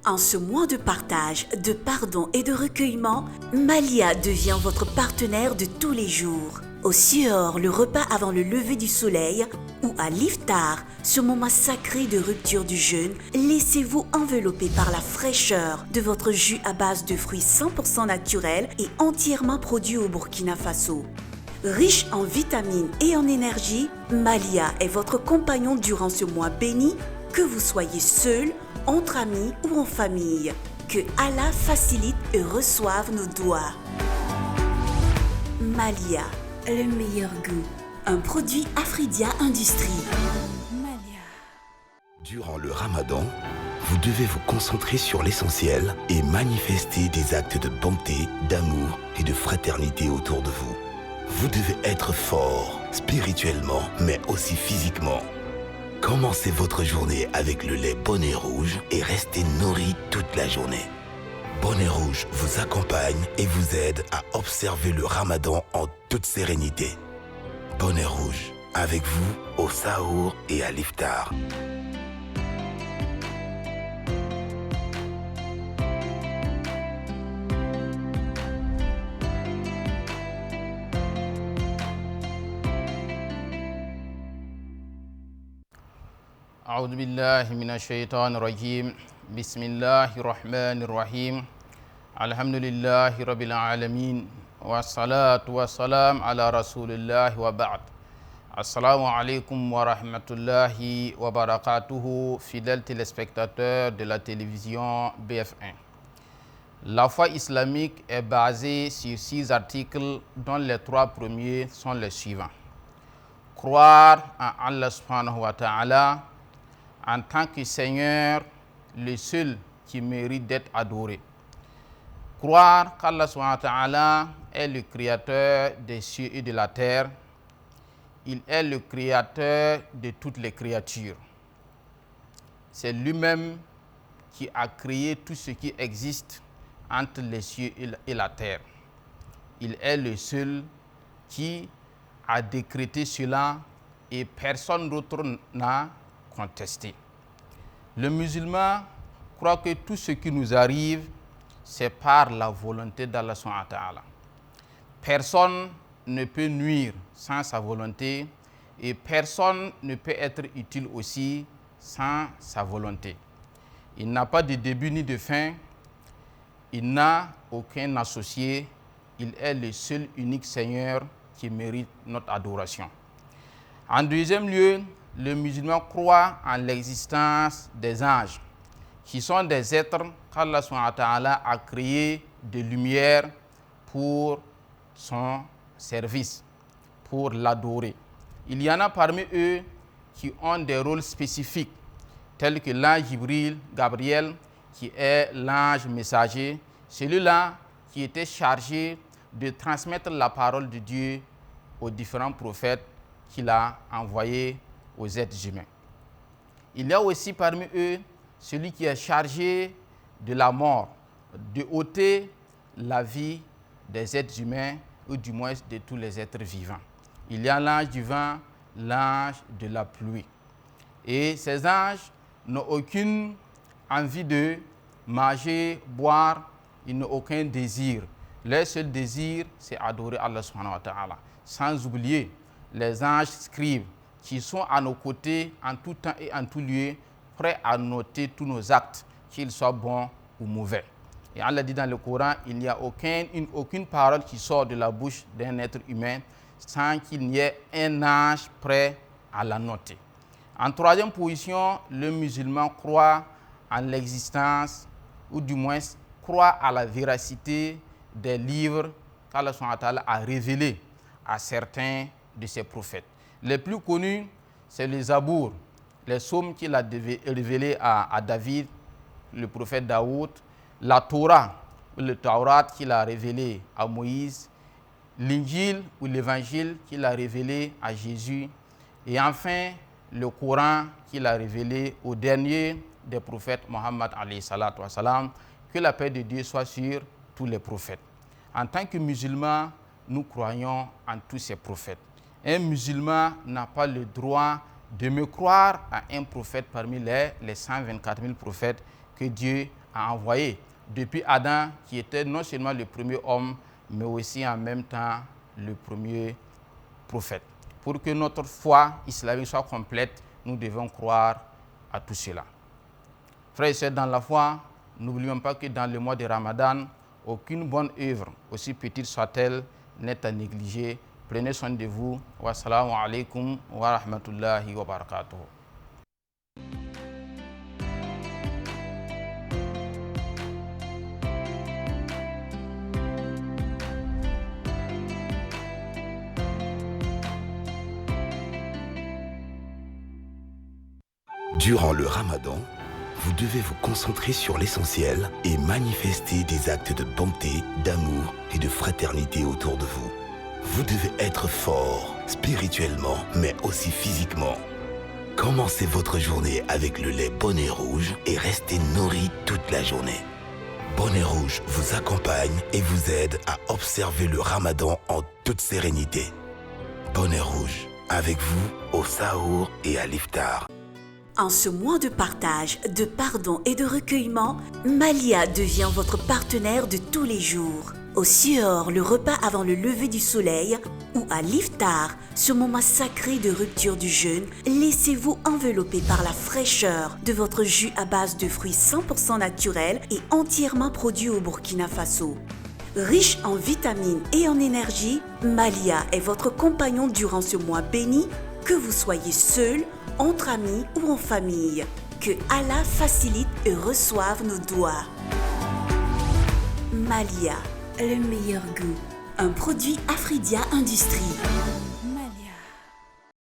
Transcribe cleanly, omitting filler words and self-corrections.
En ce mois de partage, de pardon et de recueillement, Malia devient votre partenaire de tous les jours. Au Sior, le repas avant le lever du soleil, ou à l'Iftar, ce moment sacré de rupture du jeûne, laissez-vous envelopper par la fraîcheur de votre jus à base de fruits 100% naturels et entièrement produits au Burkina Faso. Riche en vitamines et en énergie, Malia est votre compagnon durant ce mois béni, que vous soyez seul, entre amis ou en famille. Que Allah facilite et reçoive nos doigts. Malia, le meilleur goût. Un produit Afridia Industrie. Malia. Durant le Ramadan, vous devez vous concentrer sur l'essentiel et manifester des actes de bonté, d'amour et de fraternité autour de vous. Vous devez être fort, spirituellement, mais aussi physiquement. Commencez votre journée avec le lait Bonnet Rouge et restez nourri toute la journée. Bonnet Rouge vous accompagne et vous aide à observer le Ramadan en toute sérénité. Bonnet Rouge, avec vous au Sahour et à l'Iftar. أعوذ بالله من الشيطان الرجيم بسم الله الرحمن الرحيم الحمد لله رب العالمين والصلاة والسلام على رسول الله وبعد السلام عليكم ورحمة الله وبركاته fidèles téléspectateurs de la télévision BF1. La foi islamique est basée sur 6 articles dont les 3 premiers sont les suivants. Croire en Allah subhanahu wa ta'ala en tant que Seigneur, le seul qui mérite d'être adoré. Croire qu'Allah subhanahu wa ta'ala est le créateur des cieux et de la terre. Il est le créateur de toutes les créatures. C'est lui-même qui a créé tout ce qui existe entre les cieux et la terre. Il est le seul qui a décrété cela et personne d'autre n'a contesté. Le musulman croit que tout ce qui nous arrive, c'est par la volonté d'Allah subhanahu wa ta'ala. Personne ne peut nuire sans sa volonté et personne ne peut être utile aussi sans sa volonté. Il n'a pas de début ni de fin, il n'a aucun associé, il est le seul unique Seigneur qui mérite notre adoration. En deuxième lieu, le musulman croit en l'existence des anges, qui sont des êtres qu'Allah subhanahu wa ta'ala a créés de lumière pour son service, pour l'adorer. Il y en a parmi eux qui ont des rôles spécifiques, tels que l'ange Gabriel, qui est l'ange messager, celui-là qui était chargé de transmettre la parole de Dieu aux différents prophètes qu'il a envoyés aux êtres humains. Il y a aussi parmi eux celui qui est chargé de la mort, de ôter la vie des êtres humains ou du moins de tous les êtres vivants. Il y a l'ange du vent, l'ange de la pluie. Et ces anges n'ont aucune envie de manger, boire, ils n'ont aucun désir. Leur seul désir, c'est adorer Allah subhanahu wa ta'ala. Sans oublier les anges scribes, qui sont à nos côtés en tout temps et en tout lieu, prêts à noter tous nos actes, qu'ils soient bons ou mauvais. Et Allah dit dans le Coran, il n'y a aucune parole qui sort de la bouche d'un être humain sans qu'il n'y ait un ange prêt à la noter. En troisième position, le musulman croit en l'existence, ou du moins croit à la véracité des livres qu'Allah subhanahu wa ta'ala a révélés à certains de ses prophètes. Les plus connus, c'est les Zabour, les psaumes qu'il a révélés à David, le prophète Daoud, la Torah, le Taurat qu'il a révélé à Moïse, l'Injil ou l'Évangile qu'il a révélé à Jésus, et enfin le Coran qu'il a révélé au dernier des prophètes, Mohammed alayhi salatu wa salam. Que la paix de Dieu soit sur tous les prophètes. En tant que musulmans, nous croyons en tous ces prophètes. Un musulman n'a pas le droit de me croire à un prophète parmi les 124 000 prophètes que Dieu a envoyé depuis Adam, qui était non seulement le premier homme, mais aussi en même temps le premier prophète. Pour que notre foi islamique soit complète, nous devons croire à tout cela. Frères et sœurs, dans la foi, n'oublions pas que dans le mois de Ramadan, aucune bonne œuvre, aussi petite soit-elle, n'est à négliger. Prenez soin de vous. Wassalamu alaikum wa rahmatullahi wa barakatuh. Durant le Ramadan, vous devez vous concentrer sur l'essentiel et manifester des actes de bonté, d'amour et de fraternité autour de vous. Vous devez être fort, spirituellement, mais aussi physiquement. Commencez votre journée avec le lait Bonnet Rouge et restez nourri toute la journée. Bonnet Rouge vous accompagne et vous aide à observer le Ramadan en toute sérénité. Bonnet Rouge, avec vous au Sahour et à l'Iftar. En ce mois de partage, de pardon et de recueillement, Malia devient votre partenaire de tous les jours. Au Sihor, le repas avant le lever du soleil, ou à l'Iftar, ce moment sacré de rupture du jeûne, laissez-vous envelopper par la fraîcheur de votre jus à base de fruits 100% naturels et entièrement produits au Burkina Faso. Riche en vitamines et en énergie, Malia est votre compagnon durant ce mois béni, que vous soyez seul, entre amis ou en famille. Que Allah facilite et reçoive nos doigts. Malia, le meilleur goût. Un produit Afridia Industrie.